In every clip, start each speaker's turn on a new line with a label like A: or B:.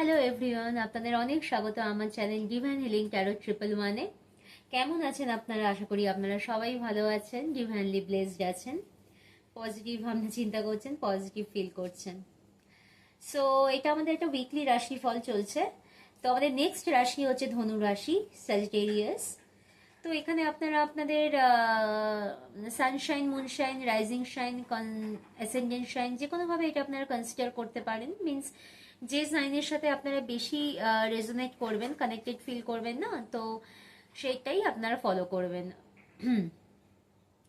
A: Hello everyone, আপনাদের অনেক স্বাগত আমার চ্যানেল ডিভাইন হিলিং ট্যারো 111-এ। কেমন আছেন আপনারা? আশা করি আপনারা সবাই ভালো আছেন, ডিভাইনলি ব্লেসড আছেন, পজিটিভ ভাবনা চিন্তা করছেন, পজিটিভ ফিল করছেন। সো এটা আমাদের একটা উইকলি রাশি ফল চলছে। তো আমাদের নেক্সট রাশি হচ্ছে ধনু রাশি, স্যাজিটেরিয়াস। তো এখানে আপনারা আপনাদের Sunshine, moonshine, rising shine, ascendant shine যে কোনোভাবে এটা আপনারা কনসিডার করতে পারেন। মিনস যে সাইনের সাথে আপনারা বেশি রেজোনেট করবেন, কানেক্টেড ফিল করবেন না, তো সেইটাই আপনারা ফলো করবেন।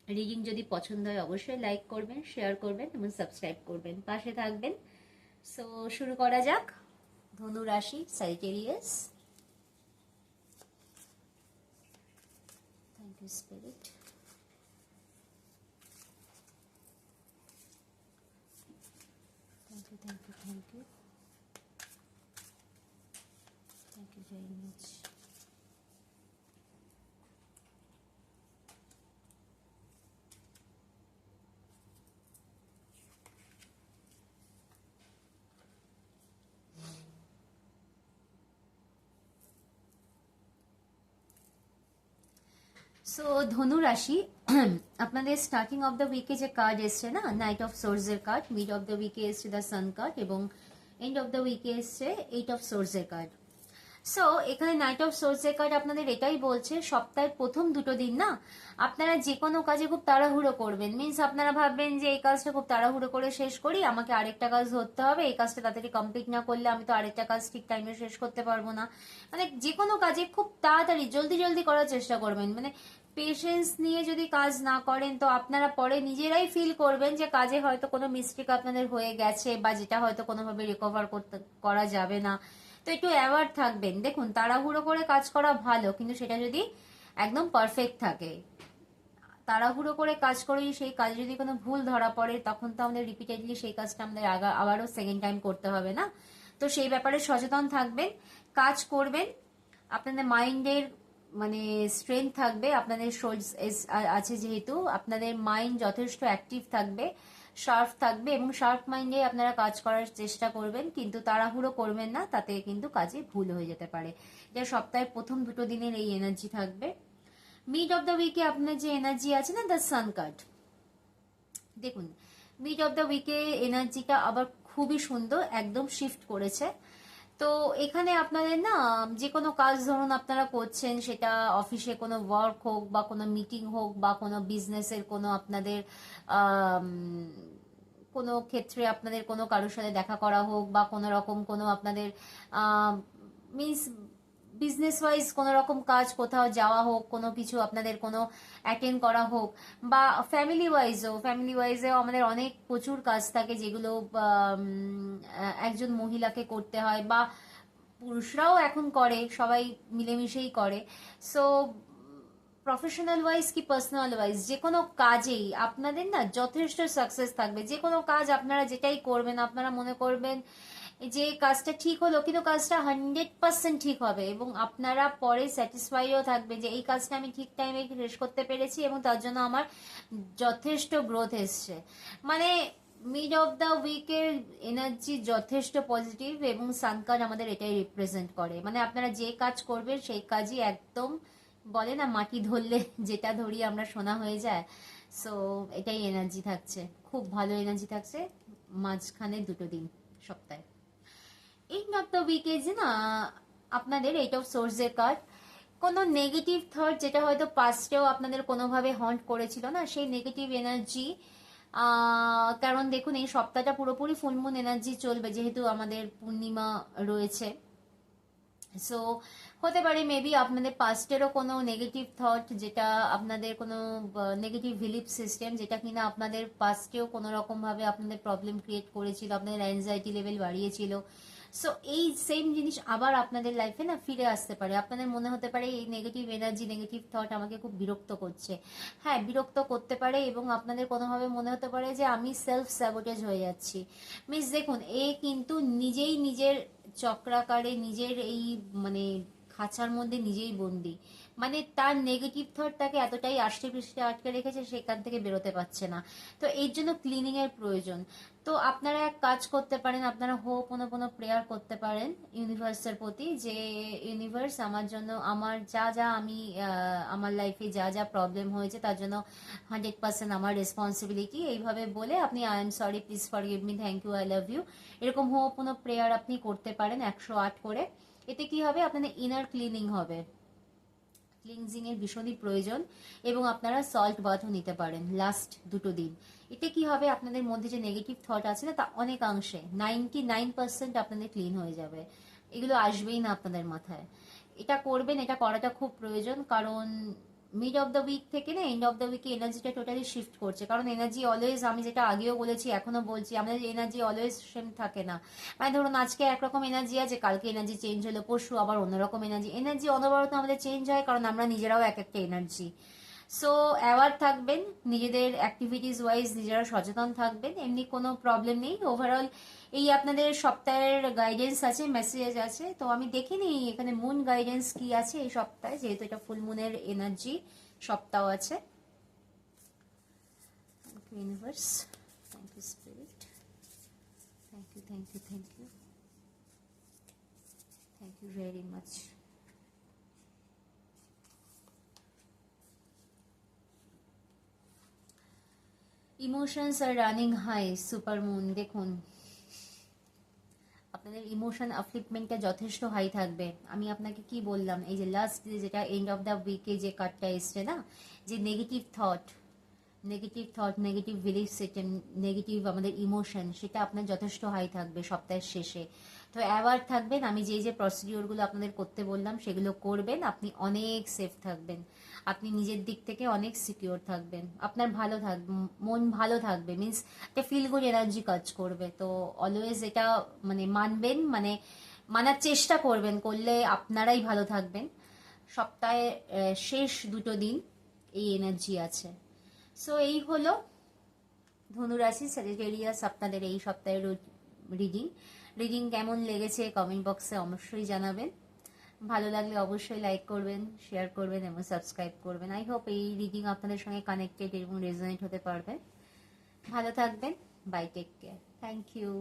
A: রিডিং যদি পছন্দ হয় অবশ্যই লাইক করবেন, শেয়ার করবেন এবং সাবস্ক্রাইব করবেন, পাশে থাকবেন। সো শুরু করা যাক। ধনু রাশি, Sagittarius. Thank you spirit. Thank you, thank you, thank you. Thank you very much. So ধনু রাশি, আপনাদের স্টার্টিং অফ দ্য উইকে যে কার্ড এসছে না, নাইট অফ সোর্সের কার্ড, মিড অফ দ্য উইকে এসছে দ্য সান কার্ড এবং এন্ড অফ দ্য উইকে এসছে 8 অফ সোর্সের কার্ড। সো এখানে নাইট অফ সোর্সের কার্ড আপনাদের এটাই বলছে, সপ্তাহের প্রথম দুটো দিন না আপনারা যে কোনো কাজে খুব তাড়াহুড়ো করবেন। মিনস আপনারা ভাববেন যে এই কাজটা খুব তাড়াহুড়ো করে শেষ করি, আমাকে আরেকটা কাজ ধরতে হবে, এই কাজটা তাড়াতাড়ি কমপ্লিট না করলে আমি তো আরেকটা কাজ ঠিক টাইমে শেষ করতে পারবো না। মানে যে কোনো কাজে খুব তাড়াতাড়ি জলদি জলদি করার চেষ্টা করবেন। মানে পেশেন্স নিয়ে যদি কাজ না করেন তো আপনারা পরে নিজেরাই ফিল করবেন যে কাজে হয়তো কোনো মিস্টেক আপনাদের হয়ে গেছে বা যেটা হয়তো কোনোভাবে রিকভার করা যাবে না। তো একটু অ্যাওয়ার্ড থাকবেন। দেখুন, তাড়াহুড়ো করে কাজ করা ভালো, কিন্তু সেটা যদি একদম পারফেক্ট থাকে। তাড়াহুড়ো করে কাজ করি, সেই কাজে যদি কোনো ভুল ধরা পড়ে তখন তো আমাদের রিপিটেডলি সেই কাজটা আমাদের আবারও সেকেন্ড টাইম করতে হবে না। তো সেই ব্যাপারে সচেতন থাকবেন, কাজ করবেন। আপনাদের মাইন্ডের মানে স্ট্রেংথ থাকবে, আপনাদের সোর্স আছে যেহেতু আপনাদের মাইন্ড যথেষ্ট অ্যাক্টিভ থাকবে, শার্প থাকবে এবং শার্প মাইন্ডে আপনারা কাজ করার চেষ্টা করবেন, কিন্তু তাড়াহুড়ো করবেন না, তাতে কিন্তু কাজে ভুল হয়ে যেতে পারে। এটা সপ্তাহের প্রথম দুটো দিনের এই এনার্জি থাকবে। মিড অফ দ্য উইকে আপনার যে এনার্জি আছে না, দ্য সান কার্ড, দেখুন মিড অফ দ্য উইকে এনার্জিটা আবার খুবই সুন্দর, একদম শিফট করেছে। তো এখানে আপনাদের না যে কোনো কাজ ধরুন আপনারা করছেন, সেটা অফিসে কোনো ওয়ার্ক হোক বা কোনো মিটিং হোক বা কোনো বিজনেসের কোনো আপনাদের কোনো ক্ষেত্রে আপনাদের কোনো কারোর সাথে দেখা করা হোক বা কোনো রকম কোনো আপনাদের মিনস বিজনেস ওয়াইজ কোনো রকম কাজ কোথাও যাওয়া হোক, কোনো কিছু আপনাদের কোনো অ্যাটেন্ড করা হোক, বা ফ্যামিলি ওয়াইজেও আমাদের অনেক প্রচুর কাজ থাকে যেগুলো একজন মহিলাকে করতে হয় বা পুরুষরাও এখন করে, সবাই মিলেমিশেই করে। সো প্রফেশনাল ওয়াইজ কি পার্সোনাল ওয়াইজ যে কোনো কাজেই আপনাদের না যথেষ্ট সাকসেস থাকবে। যে কোনো কাজ আপনারা যেটাই করবেন আপনারা মনে করবেন যে কাজটা ঠিক হলো, কিন্তু কাজটা 100% ঠিক হবে এবং আপনারা পরে স্যাটিসফাইও থাকবে যে এই কাজটা আমি ঠিক টাইমে শেষ করতে পেরেছি এবং তার জন্য আমার যথেষ্ট গ্রোথ এসছে। মানে মিড অফ দ্য উইকের এনার্জি যথেষ্ট পজিটিভ এবং সানকার আমাদের এটাই রিপ্রেজেন্ট করে। মানে আপনারা যে কাজ করবেন সেই কাজই একদম বলে না মাটি ধরলে যেটা ধরি আমরা সোনা হয়ে যায়। সো এটাই এনার্জি থাকছে, খুব ভালো এনার্জি থাকছে মাঝখানে দুটো দিন সপ্তাহে। এন্ড অফ দ্য উইকে যে না আপনাদের এইট অফ সোর্সের কার্ড, কোনো নেগেটিভ থট যেটা হয়তো পাস্টেও আপনাদের কোনোভাবে হন্ট করেছিল না, সেই নেগেটিভ এনার্জি, কারণ দেখুন এই সপ্তাহটা পুরোপুরি ফুলমুন এনার্জি চলবে যেহেতু আমাদের পূর্ণিমা রয়েছে। সো হতে পারে মেবি আপনাদের পাস্টেরও কোনো নেগেটিভ থট, যেটা আপনাদের কোনো নেগেটিভ বিলিফ সিস্টেম যেটা কিনা আপনাদের পাস্টেও কোনো রকম ভাবে আপনাদের প্রবলেম ক্রিয়েট করেছিল, আপনাদের অ্যাংজাইটি লেভেল বাড়িয়েছিল। সো এই সেম জিনিস আবার আপনাদের লাইফে না ফিরে আসতে পারে। আপনাদের মনে হতে পারে এই নেগেটিভ এনার্জি, নেগেটিভ থট আমাকে খুব বিরক্ত করছে। হ্যাঁ, বিরক্ত করতে পারে এবং আপনাদের কোনোভাবে মনে হতে পারে যে আমি সেলফ স্যাবোটেজ হয়ে যাচ্ছি। মিস দেখুন, এ কিন্তু নিজেই নিজের চক্রাকারে নিজের এই মানে খাঁচার মধ্যে নিজেই বন্দি। মানে তার নেগেটিভ থট তাকে এতটাই আষ্টে পৃষ্ঠে আটকে রেখেছে, সেখান থেকে বেরোতে পারছে না। তো এর জন্য ক্লিনিং এর প্রয়োজন। তো আপনারা এক কাজ করতে পারেন, আপনারা হোপোনোপোনো প্রেয়ার করতে পারেন ইউনিভার্সের প্রতি, যে ইউনিভার্স আমার জন্য, আমার যা যা আমি আমার লাইফে যা যা প্রবলেম হয়েছে তার জন্য 100% আমার রেসপন্সিবিলিটি, এইভাবে বলে আপনি I am sorry, please forgive me, thank you, I love you, এরকম হোপোনো প্রেয়ার আপনি করতে পারেন 108 করে। এতে কি হবে, আপনাদের ইনার ক্লিনিং হবে, ক্লিনজিং এর ভীষণই প্রয়োজন। এবং আপনারা সল্ট বাথও নিতে পারেন লাস্ট 2 দিন। এতে কি হবে, আপনাদের মধ্যে যে নেগেটিভ থট আছে না, তা অনেকাংশে 99% আপনাদের ক্লিন হয়ে যাবে, এগুলো আসবেই না আপনাদের মাথায়। এটা করবেন, এটা করাটা খুব প্রয়োজন, কারণ মিড অফ দ্য উইক থেকে না এন্ড অফ দ্য উইকে এনার্জিটা টোটালি শিফট করছে। কারণ এনার্জি অলওয়েজ, আমি যেটা আগেও বলেছি এখনো বলছি, আমাদের এনার্জি অলওয়েজ সেম থাকে না। মানে ধরুন আজকে একরকম এনার্জি আছে, কালকে এনার্জি চেঞ্জ হলো, পরশু আবার অন্যরকম এনার্জি। এনার্জি অনবরত আমাদের চেঞ্জ হয়, কারণ আমরা নিজেরাও এক একটা এনার্জি। সো অ্যাওয়ার থাকবেন, নিজেদের অ্যাক্টিভিটিস ওয়াইজ নিজেরা সচেতন থাকবেন, এমনি কোনো প্রবলেম নেই। ওভারঅল এই আপনাদের সপ্তাহের গাইডেন্স আছে, মেসেজ আছে, তো আমি দেখিনি এখানে মুন গাইডেন্স কি আছে এই সপ্তাহে, যেহেতু এটা ফুল মুনের এনার্জি সপ্তাহ আছে। Thank you universe, thank you spirit, thank you, thank you, thank you, thank you very much. Emotions are running high, super moon. দেখুন আপনাদের ইমোশন আপলিফমেন্টটা যথেষ্ট হাই থাকবে। আমি আপনাকে কি বললাম, এই যে লাস্ট যেটা এন্ড অফ দ্য উইকে যে কার্ডটা এসছে না, যে negative thought, negative belief system, negative আমাদের ইমোশন, সেটা আপনার যথেষ্ট হাই থাকবে সপ্তাহের শেষে। তো অ্যাওয়ার থাকবেন, আমি যে প্রসিডিওরগুলো আপনাদের করতে বললাম সেগুলো করবেন, আপনি অনেক সেফ থাকবেন, আপনি নিজের দিক থেকে অনেক সিকিওর থাকবেন, আপনার ভালো থাকবে, মন ভালো থাকবে, মিন্স একটা ফিল গুড এনার্জি কাজ করবে। তো অলওয়েজ এটা মানে মানবেন, মানে মানার চেষ্টা করবেন, করলে আপনারাই ভালো থাকবেন। সপ্তাহে শেষ 2 দিন এই এনার্জি আছে। সো এই হলো ধনুরাশি স্যাজিটেরিয়াস আপনাদের এই সপ্তাহের রিডিং। রিডিং কেমন লেগেছে কমেন্ট বক্সে অবশ্যই জানাবেন। ভালো লাগলে অবশ্যই লাইক করবেন, শেয়ার করবেন এবং সাবস্ক্রাইব করবেন। আই হোপ এই রিডিং আপনাদের সঙ্গে কানেক্টেড এবং রেজোনেট হতে পারবে। ভালো থাকবেন, bye, take care, thank you.